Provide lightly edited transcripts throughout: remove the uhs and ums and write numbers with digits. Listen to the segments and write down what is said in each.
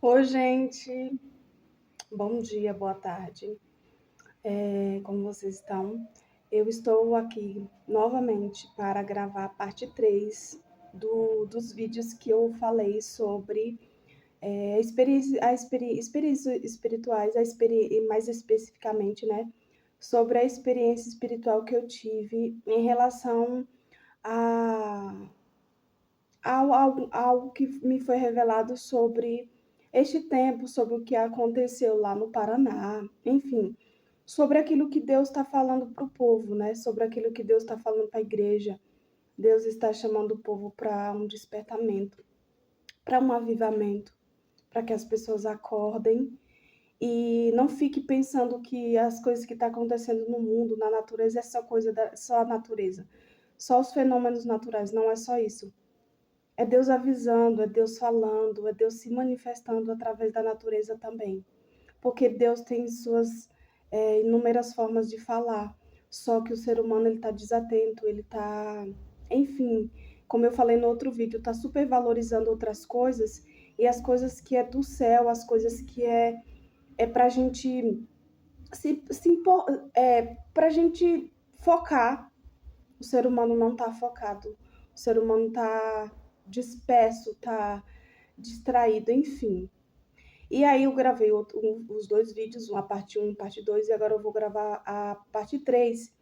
Oi, gente. Bom dia, boa tarde. Como vocês estão? Eu estou aqui novamente para gravar a parte 3 dos vídeos que eu falei sobre experiências espirituais, e mais especificamente, né, sobre a experiência espiritual que eu tive em relação a algo que me foi revelado sobre este tempo, sobre o que aconteceu lá no Paraná, enfim, sobre aquilo que Deus está falando para o povo, né? Sobre aquilo que Deus está falando para a igreja. Deus está chamando o povo para um despertamento, para um avivamento, para que as pessoas acordem e não fique pensando que as coisas que estão acontecendo no mundo, na natureza, é só só a natureza, só os fenômenos naturais. Não é só isso. É Deus avisando, é Deus falando, é Deus se manifestando através da natureza também. Porque Deus tem suas inúmeras formas de falar. Só que o ser humano ele está desatento, ele está, enfim, como eu falei no outro vídeo, está supervalorizando outras coisas e as coisas que é do céu, as coisas que é para a gente para gente focar. O ser humano não está focado, o ser humano está disperso, está distraído, enfim. E aí eu gravei os dois vídeos, a parte 1 e a parte 2, e agora eu vou gravar a parte 3,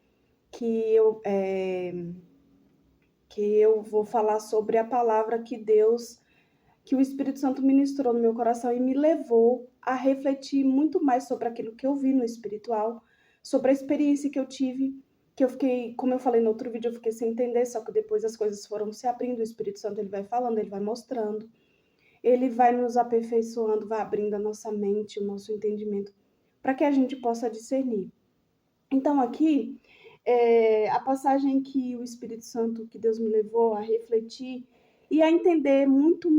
que eu, é, que eu vou falar sobre a palavra que o Espírito Santo ministrou no meu coração e me levou a refletir muito mais sobre aquilo que eu vi no espiritual, sobre a experiência que eu tive, que eu fiquei, como eu falei no outro vídeo, eu fiquei sem entender, só que depois as coisas foram se abrindo, o Espírito Santo ele vai falando, ele vai mostrando, ele vai nos aperfeiçoando, vai abrindo a nossa mente, o nosso entendimento, para que a gente possa discernir. Então aqui, a passagem que o Espírito Santo, que Deus me levou a refletir e a entender muito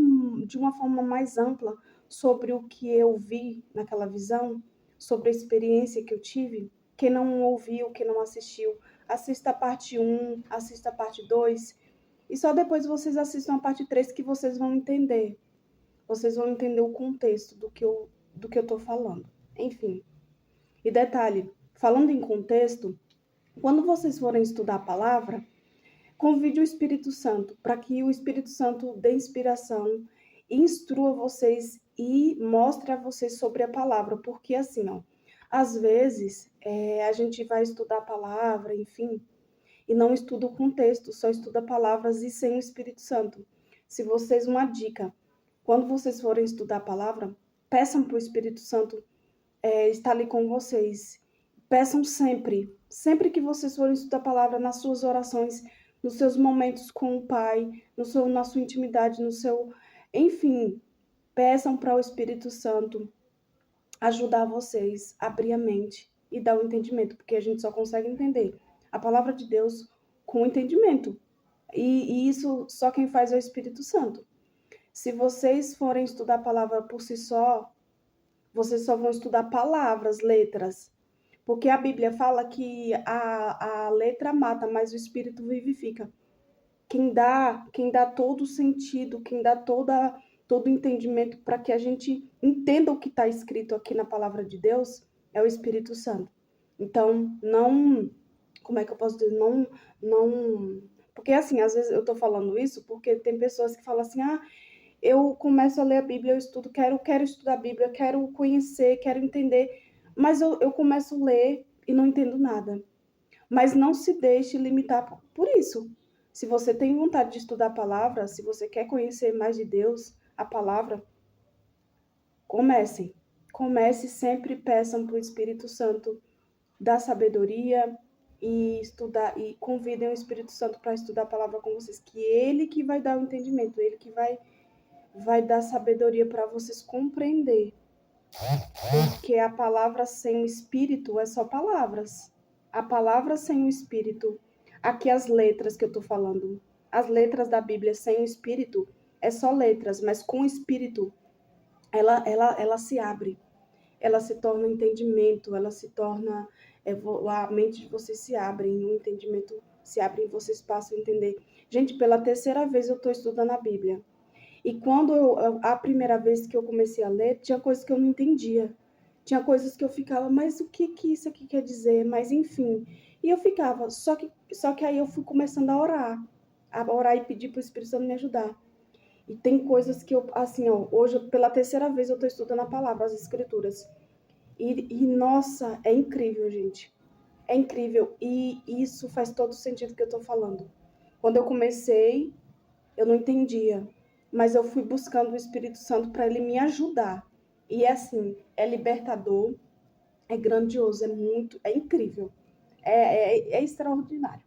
de uma forma mais ampla sobre o que eu vi naquela visão, sobre a experiência que eu tive. Quem não ouviu, quem não assistiu, assista a parte 1, assista a parte 2, e só depois vocês assistam a parte 3 que vocês vão entender. Vocês vão entender o contexto do que eu tô falando. Enfim. E detalhe, falando em contexto, quando vocês forem estudar a palavra, convide o Espírito Santo para que o Espírito Santo dê inspiração, instrua vocês e mostre a vocês sobre a palavra, porque assim, ó, às vezes a gente vai estudar a palavra, enfim, e não estuda o contexto, só estuda palavras e sem o Espírito Santo. Se vocês, uma dica, quando vocês forem estudar a palavra, peçam para o Espírito Santo estar ali com vocês. Peçam sempre, sempre que vocês forem estudar a palavra, nas suas orações, nos seus momentos com o Pai, na sua intimidade, no seu. Enfim, peçam para o Espírito Santo ajudar vocês a abrir a mente e dar o entendimento, porque a gente só consegue entender a palavra de Deus com entendimento. E isso só quem faz é o Espírito Santo. Se vocês forem estudar a palavra por si só, vocês só vão estudar palavras, letras. Porque a Bíblia fala que a letra mata, mas o Espírito vivifica. Quem dá todo o sentido, quem dá todo o entendimento para que a gente entenda o que está escrito aqui na palavra de Deus é o Espírito Santo. Então, não. Como é que eu posso dizer? Não. Porque assim, às vezes eu estou falando isso porque tem pessoas que falam assim, eu começo a ler a Bíblia, eu estudo, quero estudar a Bíblia, quero conhecer, quero entender, mas eu começo a ler e não entendo nada. Mas não se deixe limitar por isso. Se você tem vontade de estudar a palavra, se você quer conhecer mais de Deus, a palavra, comecem. Comece sempre, peçam para o Espírito Santo dar sabedoria e estudar, e convidem o Espírito Santo para estudar a palavra com vocês, que ele que vai dar o entendimento, ele que vai dar sabedoria para vocês compreender. Porque a palavra sem o espírito é só palavras. A palavra sem o espírito, aqui as letras que eu estou falando, as letras da Bíblia sem o espírito é só letras, mas com o espírito ela se abre, ela se torna um entendimento, ela se torna a mente de vocês se abre, o entendimento se abre e vocês passam a entender. Gente, pela terceira vez eu estou estudando a Bíblia. E quando a primeira vez que eu comecei a ler, tinha coisas que eu não entendia. Tinha coisas que eu ficava, mas o que que isso aqui quer dizer? Mas enfim. E eu ficava, só que aí eu fui começando a orar e pedir para o Espírito Santo me ajudar. E tem coisas que eu, assim, ó, hoje, pela terceira vez, eu estou estudando a palavra, as escrituras. Nossa, é incrível, gente. É incrível. E isso faz todo sentido que eu estou falando. Quando eu comecei, eu não entendia. Mas eu fui buscando o Espírito Santo para ele me ajudar. E é assim, é libertador, é grandioso, é incrível. É extraordinário.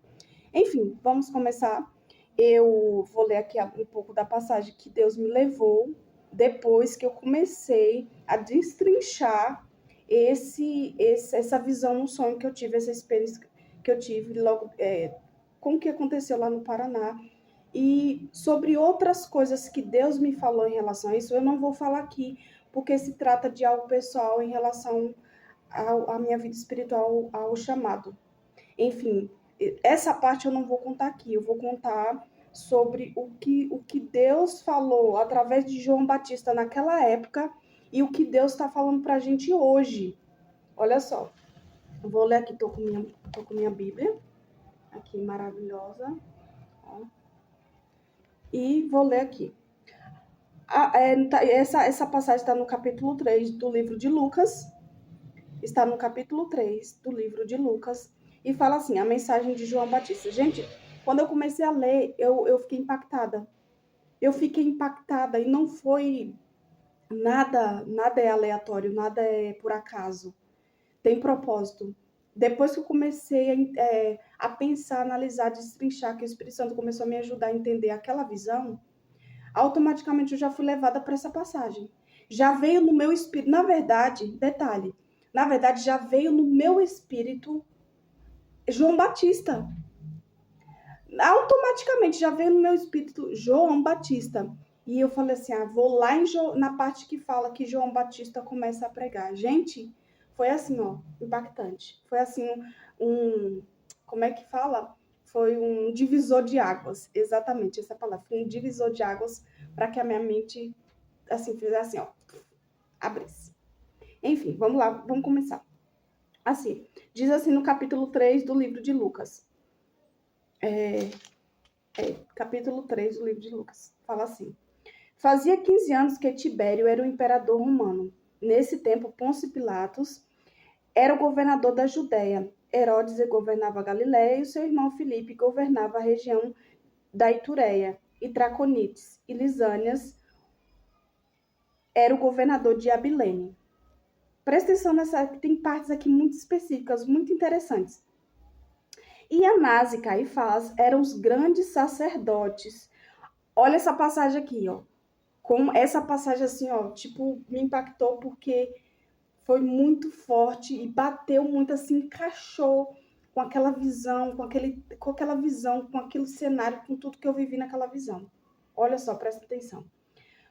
Enfim, vamos começar. Eu vou ler aqui um pouco da passagem que Deus me levou depois que eu comecei a destrinchar essa visão, um sonho que eu tive, essa experiência que eu tive logo com o que aconteceu lá no Paraná. E sobre outras coisas que Deus me falou em relação a isso, eu não vou falar aqui, porque se trata de algo pessoal em relação à minha vida espiritual, ao chamado. Enfim, essa parte eu não vou contar aqui, eu vou contar sobre o que Deus falou através de João Batista naquela época e o que Deus está falando para a gente hoje. Olha só, eu vou ler aqui, tô com minha Bíblia, aqui maravilhosa, ó, e vou ler aqui. Essa passagem está no capítulo 3 do livro de Lucas, está no capítulo 3 do livro de Lucas, e fala assim, a mensagem de João Batista. Gente, quando eu comecei a ler, eu fiquei impactada. Eu fiquei impactada e não foi nada é aleatório, nada é por acaso. Tem propósito. Depois que eu comecei a pensar, analisar, destrinchar, que o Espírito Santo começou a me ajudar a entender aquela visão, automaticamente eu já fui levada para essa passagem. Já veio no meu espírito, na verdade, detalhe, na verdade já veio no meu espírito João Batista. Automaticamente já veio no meu espírito João Batista. E eu falei assim, vou lá na parte que fala que João Batista começa a pregar. Gente, foi assim, ó, impactante. Foi assim, como é que fala? Foi um divisor de águas, exatamente essa palavra. Foi um divisor de águas para que a minha mente, assim, fizesse assim, ó, abrisse. Enfim, vamos lá, vamos começar. Assim, diz assim no capítulo 3 do livro de Lucas. Capítulo 3 do livro de Lucas. Fala assim. Fazia 15 anos que Tibério era o imperador romano. Nesse tempo, Pôncio Pilatos era o governador da Judéia. Herodes governava a Galiléia e o seu irmão Filipe governava a região da Itureia e Traconites e Lisânias era o governador de Abilene. Presta atenção tem partes aqui muito específicas, muito interessantes. E Anás e Caifás eram os grandes sacerdotes. Olha essa passagem aqui, ó. Com essa passagem assim, ó, tipo, me impactou porque foi muito forte e bateu muito assim, encaixou com aquela visão, com aquela visão, com aquele cenário, com tudo que eu vivi naquela visão. Olha só, presta atenção.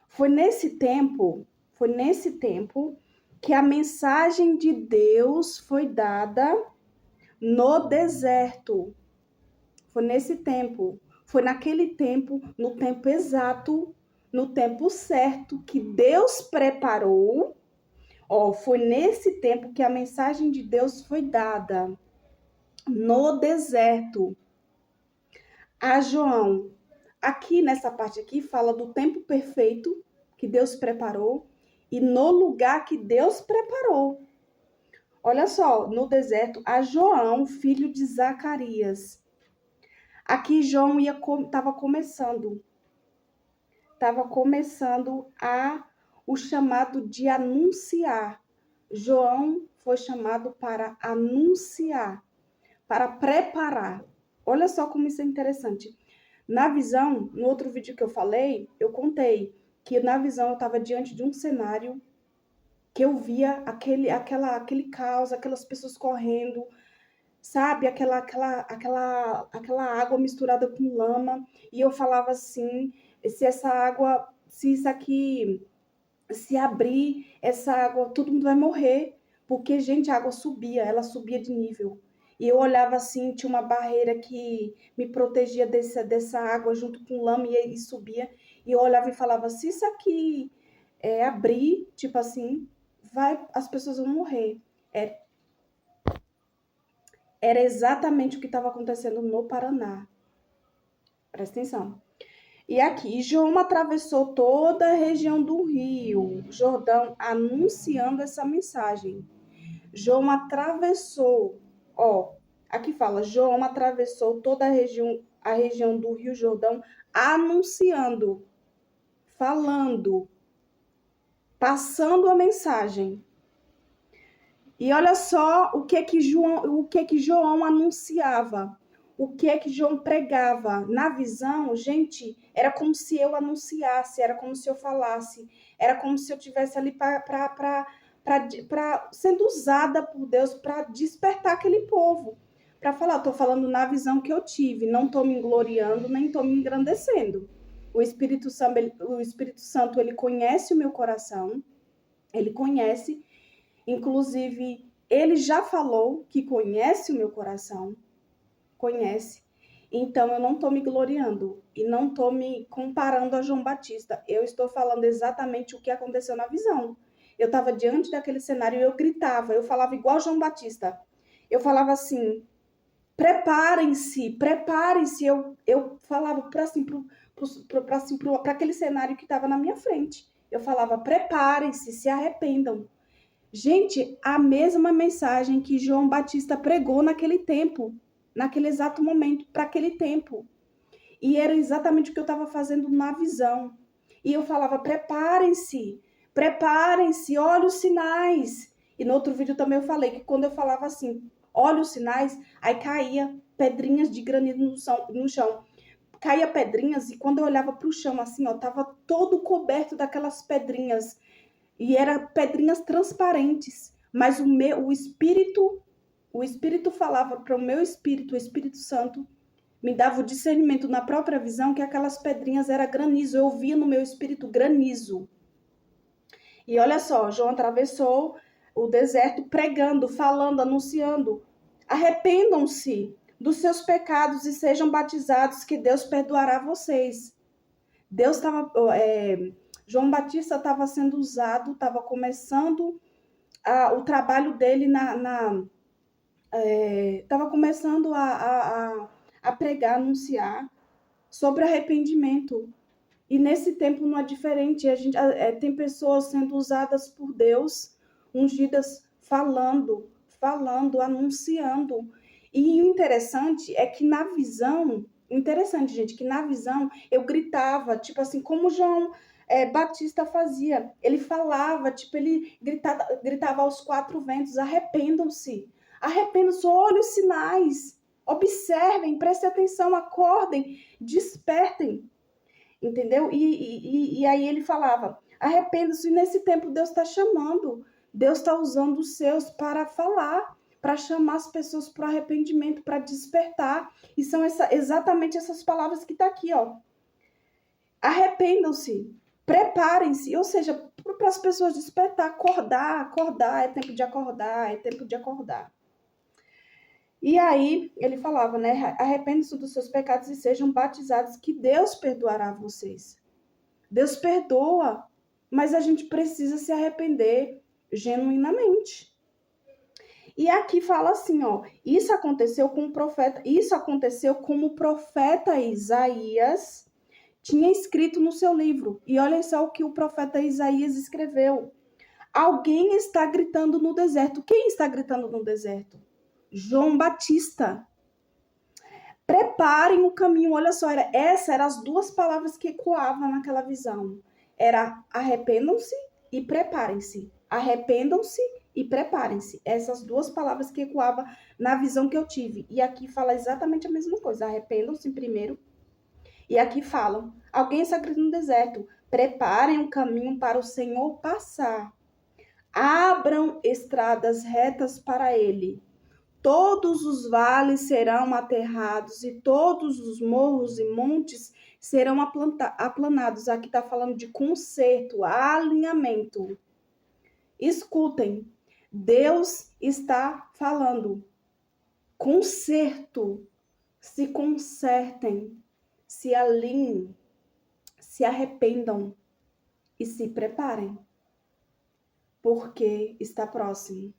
Foi nesse tempo que a mensagem de Deus foi dada no deserto. Foi nesse tempo, foi naquele tempo, no tempo exato, no tempo certo que Deus preparou. Foi nesse tempo que a mensagem de Deus foi dada no deserto a João. Aqui nessa parte aqui fala do tempo perfeito que Deus preparou e no lugar que Deus preparou. Olha só, no deserto a João, filho de Zacarias. Aqui João estava começando o chamado de anunciar. João foi chamado para anunciar, para preparar. Olha só como isso é interessante. Na visão, no outro vídeo que eu falei, eu contei que na visão eu estava diante de um cenário que eu via aquele caos, aquelas pessoas correndo, sabe? Aquela água misturada com lama. E eu falava assim, se isso aqui se abrir, essa água, todo mundo vai morrer. Porque, gente, a água subia, ela subia de nível. E eu olhava assim, tinha uma barreira que me protegia dessa água junto com lama e subia. E eu olhava e falava, se isso aqui abrir, tipo assim, as pessoas vão morrer. Era exatamente o que estava acontecendo no Paraná. Presta atenção. E aqui, João atravessou toda a região do Rio Jordão anunciando essa mensagem. João atravessou, aqui fala, João atravessou toda a região do Rio Jordão anunciando, falando, passando a mensagem. E olha só o que que João anunciava. O que João pregava na visão, gente, era como se eu anunciasse, era como se eu falasse, era como se eu tivesse ali sendo usada por Deus para despertar aquele povo, para falar, estou falando na visão que eu tive, não estou me gloriando, nem estou me engrandecendo. O Espírito Santo, ele conhece o meu coração, ele conhece, inclusive, ele já falou que conhece o meu coração, conhece. Então, eu não estou me gloriando e não estou me comparando a João Batista. Eu estou falando exatamente o que aconteceu na visão. Eu estava diante daquele cenário e eu gritava, eu falava igual João Batista. Eu falava assim, preparem-se, preparem-se. Eu falava para aquele cenário que estava na minha frente. Eu falava, preparem-se, se arrependam. Gente, a mesma mensagem que João Batista pregou naquele tempo, naquele exato momento, para aquele tempo. E era exatamente o que eu estava fazendo na visão. E eu falava, preparem-se, preparem-se, olha os sinais. E no outro vídeo também eu falei que quando eu falava assim, olha os sinais, aí caía pedrinhas de granito no chão. Caía pedrinhas e quando eu olhava para o chão assim, tava todo coberto daquelas pedrinhas. E eram pedrinhas transparentes. Mas o Espírito falava para o meu espírito, o Espírito Santo, me dava o discernimento na própria visão que aquelas pedrinhas eram granizo. Eu via no meu espírito granizo. E olha só, João atravessou o deserto pregando, falando, anunciando. Arrependam-se dos seus pecados e sejam batizados, que Deus perdoará vocês. Deus estava... João Batista estava sendo usado, estava começando o trabalho dele estava começando a pregar, anunciar sobre arrependimento. E nesse tempo não é diferente. Tem pessoas sendo usadas por Deus, ungidas, falando, anunciando. E o interessante é que na visão, que na visão eu gritava, tipo assim, como João Batista fazia. Ele falava, tipo, ele gritava aos quatro ventos, arrependam-se, olhem os sinais, observem, prestem atenção, acordem, despertem. Entendeu? E aí ele falava, arrependa-se, e nesse tempo Deus está chamando, Deus está usando os seus para falar, para chamar as pessoas para o arrependimento, para despertar, e são exatamente essas palavras que está aqui, ó. Arrependam-se, preparem-se, ou seja, para as pessoas despertar, acordar, é tempo de acordar, é tempo de acordar. E aí, ele falava, né? Arrependam-se dos seus pecados e sejam batizados, que Deus perdoará vocês. Deus perdoa, mas a gente precisa se arrepender genuinamente. E aqui fala assim, ó, isso aconteceu como o profeta Isaías tinha escrito no seu livro. E olha só o que o profeta Isaías escreveu. Alguém está gritando no deserto. Quem está gritando no deserto? João Batista. Preparem o caminho. Olha só, essas eram as duas palavras que ecoavam naquela visão. Era arrependam-se e preparem-se. Arrependam-se e preparem-se. Essas duas palavras que ecoavam na visão que eu tive. E aqui fala exatamente a mesma coisa. Arrependam-se primeiro. E aqui falam, alguém está gritando no deserto. Preparem o caminho para o Senhor passar. Abram estradas retas para ele. Todos os vales serão aterrados e todos os morros e montes serão aplanados. Aqui está falando de conserto, alinhamento. Escutem, Deus está falando. Conserto, se consertem, se alinhem, se arrependam e se preparem, porque está próximo.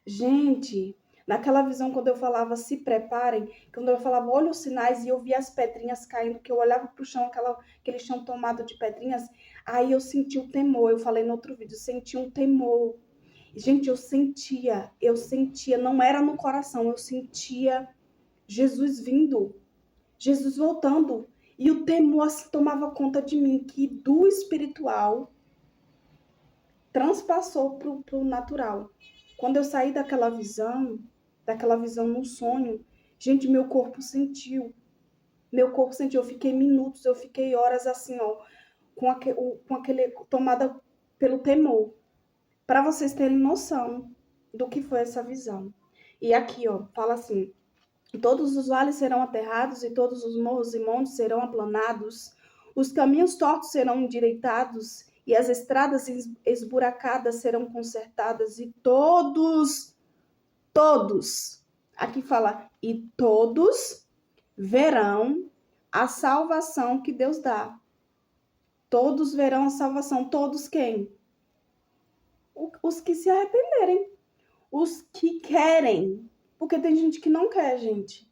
Gente, naquela visão, quando eu falava se preparem, quando eu falava olha os sinais e eu via as pedrinhas caindo, que eu olhava para o chão, aquele chão tomado de pedrinhas, aí eu senti o temor. Eu falei no outro vídeo, eu senti um temor. Gente, eu sentia, não era no coração, eu sentia Jesus vindo, Jesus voltando. E o temor assim, tomava conta de mim, que do espiritual transpassou para o natural. Quando eu saí daquela visão no sonho, gente, meu corpo sentiu. Eu fiquei minutos, eu fiquei horas assim, ó, com aquele tomada pelo temor. Para vocês terem noção do que foi essa visão. E aqui, ó, fala assim: todos os vales serão aterrados e todos os morros e montes serão aplanados. Os caminhos tortos serão endireitados e as estradas esburacadas serão consertadas e todos, aqui fala, e todos verão a salvação que Deus dá. Todos verão a salvação. Todos quem? Os que se arrependerem. Os que querem. Porque tem gente que não quer, gente.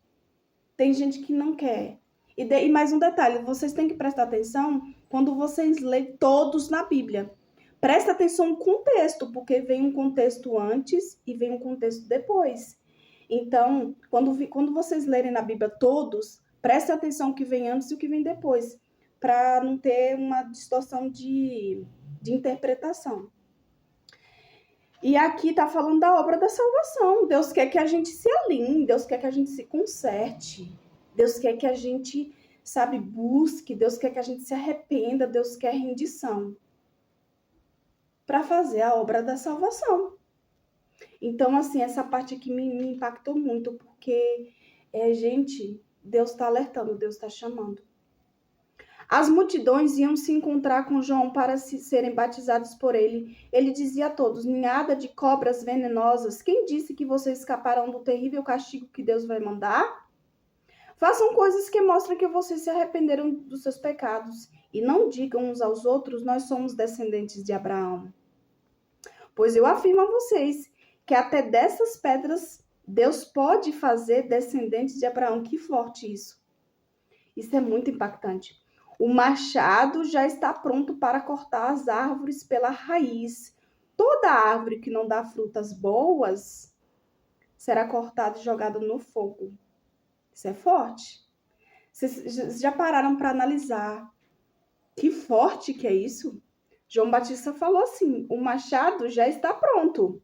Tem gente que não quer. E mais um detalhe, vocês têm que prestar atenção quando vocês leem todos na Bíblia. Presta atenção no contexto, porque vem um contexto antes e vem um contexto depois. Então, quando vocês lerem na Bíblia todos, preste atenção o que vem antes e o que vem depois, para não ter uma distorção de interpretação. E aqui está falando da obra da salvação. Deus quer que a gente se alinhe, Deus quer que a gente se conserte, Deus quer que a gente, sabe, busque, Deus quer que a gente se arrependa, Deus quer rendição para fazer a obra da salvação. Então, assim, essa parte aqui me impactou muito, porque, gente, Deus está alertando, Deus está chamando. As multidões iam se encontrar com João para serem batizados por ele. Ele dizia a todos: ninhada de cobras venenosas, quem disse que vocês escaparão do terrível castigo que Deus vai mandar? Façam coisas que mostram que vocês se arrependeram dos seus pecados. E não digam uns aos outros: nós somos descendentes de Abraão. Pois eu afirmo a vocês que até dessas pedras Deus pode fazer descendentes de Abraão. Que forte isso! Isso é muito impactante. O machado já está pronto para cortar as árvores pela raiz. Toda árvore que não dá frutas boas será cortada e jogada no fogo. Isso é forte. Vocês já pararam para analisar que forte que é isso? João Batista falou assim: o machado já está pronto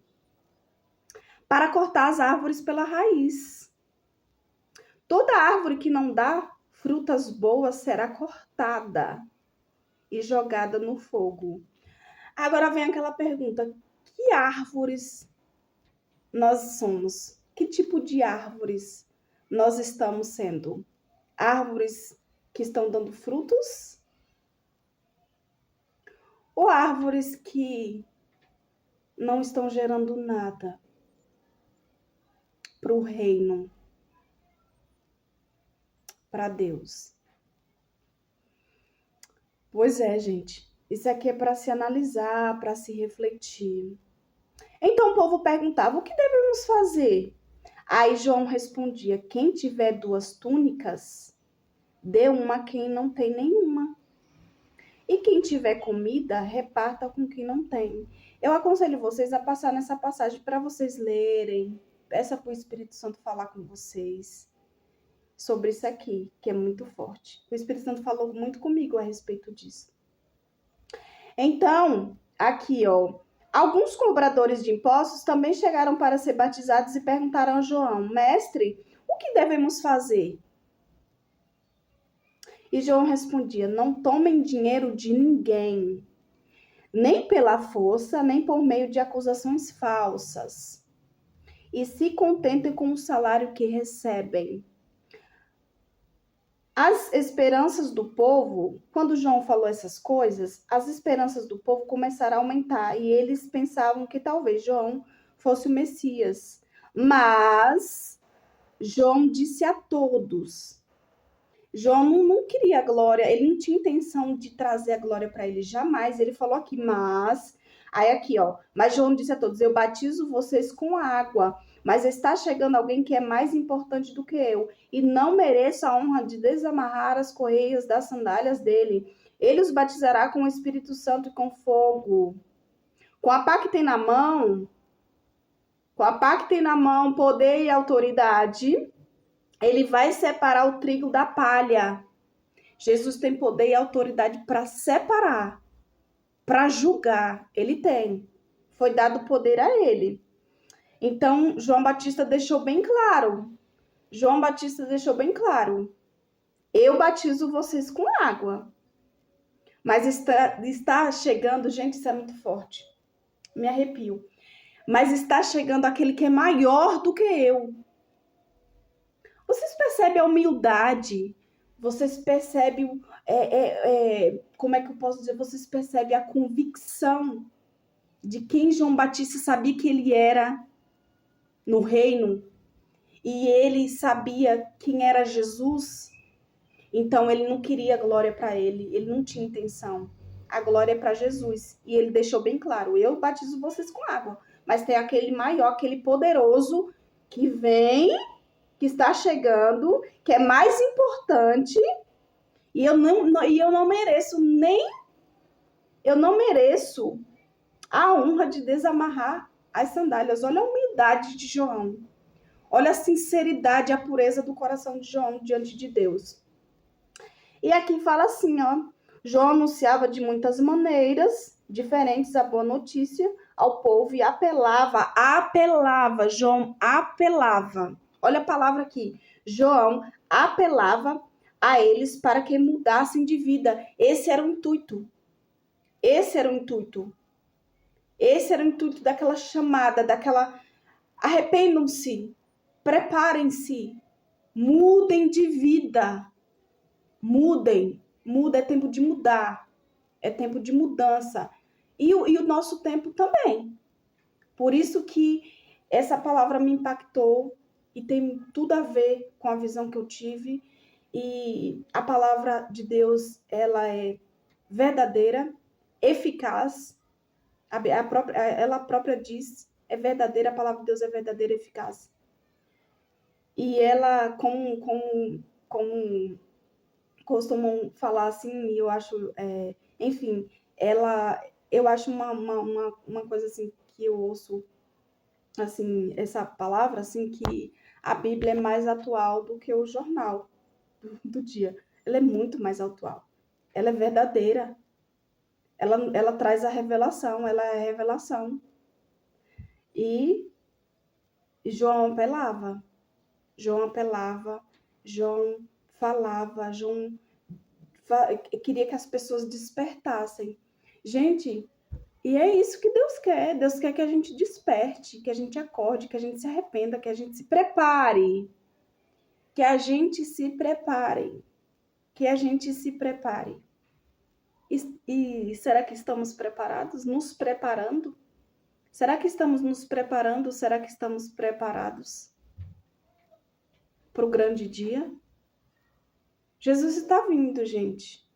para cortar as árvores pela raiz. Toda árvore que não dá frutas boas será cortada e jogada no fogo. Agora vem aquela pergunta: que árvores nós somos? Que tipo de árvores nós estamos sendo? Árvores que estão dando frutos? Ou árvores que não estão gerando nada para o reino, para Deus? Pois é, gente. Isso aqui é para se analisar, para se refletir. Então o povo perguntava: o que devemos fazer? Aí João respondia: quem tiver 2 túnicas, dê uma a quem não tem nenhuma. E quem tiver comida, reparta com quem não tem. Eu aconselho vocês a passar nessa passagem para vocês lerem. Peça para o Espírito Santo falar com vocês sobre isso aqui, que é muito forte. O Espírito Santo falou muito comigo a respeito disso. Então, aqui, ó, alguns cobradores de impostos também chegaram para ser batizados e perguntaram a João: mestre, o que devemos fazer? E João respondia: não tomem dinheiro de ninguém, nem pela força, nem por meio de acusações falsas, e se contentem com o salário que recebem. As esperanças do povo, quando João falou essas coisas, as esperanças do povo começaram a aumentar e eles pensavam que talvez João fosse o Messias. Mas João disse a todos João não queria a glória, ele não tinha intenção de trazer a glória para ele, jamais. Ele falou aqui, aí aqui, ó, mas João disse a todos: eu batizo vocês com água, mas está chegando alguém que é mais importante do que eu, e não mereço a honra de desamarrar as correias das sandálias dele. Ele os batizará com o Espírito Santo e com fogo. Com a pá que tem na mão, poder e autoridade, ele vai separar o trigo da palha. Jesus tem poder e autoridade para separar, para julgar. Ele tem. Foi dado poder a ele. Então, João Batista deixou bem claro. Eu batizo vocês com água. Mas está chegando, gente, isso é muito forte. Me arrepio. Mas está chegando aquele que é maior do que eu. Vocês percebem a humildade? Vocês percebem, como é que eu posso dizer? Vocês percebem a convicção de quem João Batista sabia que ele era no reino? E ele sabia quem era Jesus? Então, ele não queria glória para ele. Ele não tinha intenção. A glória é para Jesus. E ele deixou bem claro: eu batizo vocês com água. Mas tem aquele maior, aquele poderoso que vem, que está chegando, que é mais importante, e eu não mereço a honra de desamarrar as sandálias. Olha a humildade de João. Olha a sinceridade, a pureza do coração de João diante de Deus. E aqui fala assim, ó: João anunciava de muitas maneiras diferentes a boa notícia ao povo e apelava. João apelava. Olha a palavra aqui. João apelava a eles para que mudassem de vida. Esse era o intuito daquela chamada, daquela: arrependam-se, preparem-se, mudem de vida. Muda, é tempo de mudar, é tempo de mudança. E o nosso tempo também. Por isso que essa palavra me impactou e tem tudo a ver com a visão que eu tive. E a palavra de Deus, ela é verdadeira, eficaz. Ela própria diz: é verdadeira, a palavra de Deus é verdadeira e eficaz. E ela, como costumam falar assim, e eu acho, enfim, eu acho uma coisa assim que eu ouço, assim, essa palavra, assim, que a Bíblia é mais atual do que o jornal do dia. Ela é muito mais atual. Ela é verdadeira. Ela traz a revelação, ela é a revelação. E João apelava, João falava, João queria que as pessoas despertassem. Gente, e é isso que Deus quer. Deus quer que a gente desperte, que a gente acorde, que a gente se arrependa, que a gente se prepare. Que a gente se prepare. E será que estamos preparados? Nos preparando? Será que estamos nos preparando? Será que estamos preparados para o grande dia? Jesus está vindo, gente.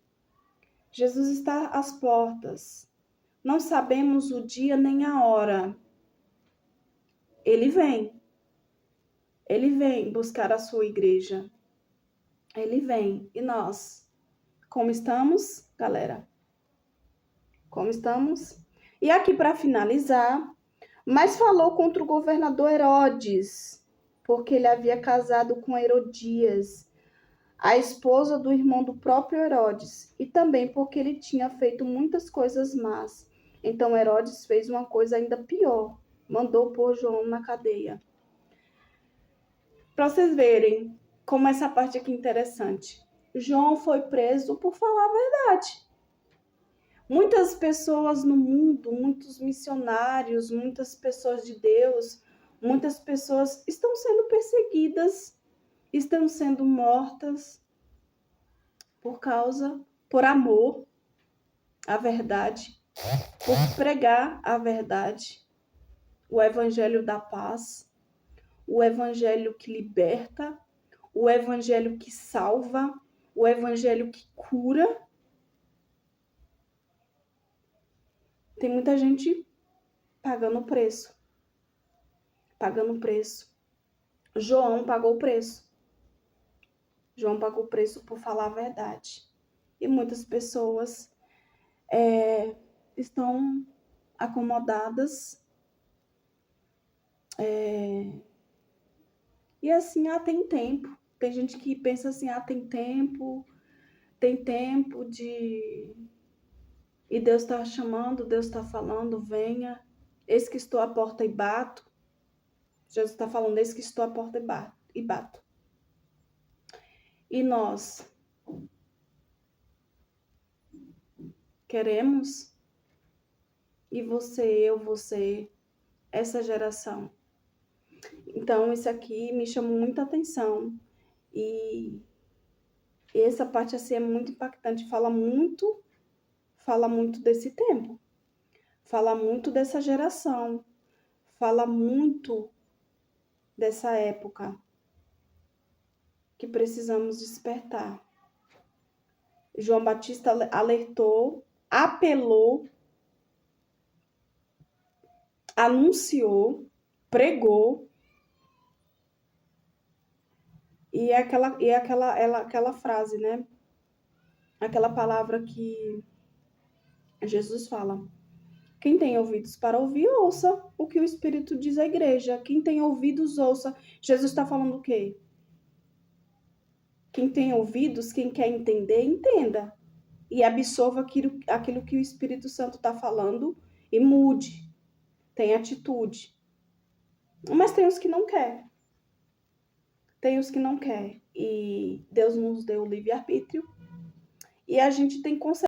Jesus está às portas. Não sabemos o dia nem a hora. Ele vem. Ele vem buscar a sua igreja. Ele vem. E nós? Como estamos, galera? Como estamos? E aqui para finalizar, mas falou contra o governador Herodes, porque ele havia casado com Herodias, a esposa do irmão do próprio Herodes, e também porque ele tinha feito muitas coisas más. Então Herodes fez uma coisa ainda pior, mandou pôr João na cadeia. Para vocês verem como essa parte aqui é interessante. João foi preso por falar a verdade. Muitas pessoas no mundo, muitos missionários, muitas pessoas de Deus, muitas pessoas estão sendo perseguidas, estão sendo mortas por amor à verdade, por pregar a verdade, o evangelho da paz, o evangelho que liberta, o evangelho que salva, o evangelho que cura. Tem muita gente pagando o preço. Pagando o preço. João pagou o preço. João pagou o preço por falar a verdade. E muitas pessoas estão acomodadas. E assim, tem tempo. Tem gente que pensa assim, tem tempo de... E Deus está chamando, Deus está falando, venha. Eis que estou à porta e bato. Jesus está falando, eis que estou à porta e bato. E nós queremos, e você, essa geração. Então, isso aqui me chamou muita atenção. E essa parte assim é muito impactante, fala muito desse tempo. Fala muito dessa geração. Fala muito dessa época que precisamos despertar. João Batista alertou, apelou, anunciou, pregou. E é aquela frase, né? Aquela palavra que Jesus fala. Quem tem ouvidos para ouvir, ouça o que o Espírito diz à igreja. Quem tem ouvidos, ouça. Jesus está falando o quê? Quem tem ouvidos, quem quer entender, entenda. E absorva aquilo que o Espírito Santo está falando e mude. Tem atitude. Mas tem os que não quer. Tem os que não quer. E Deus nos deu o livre-arbítrio. E a gente tem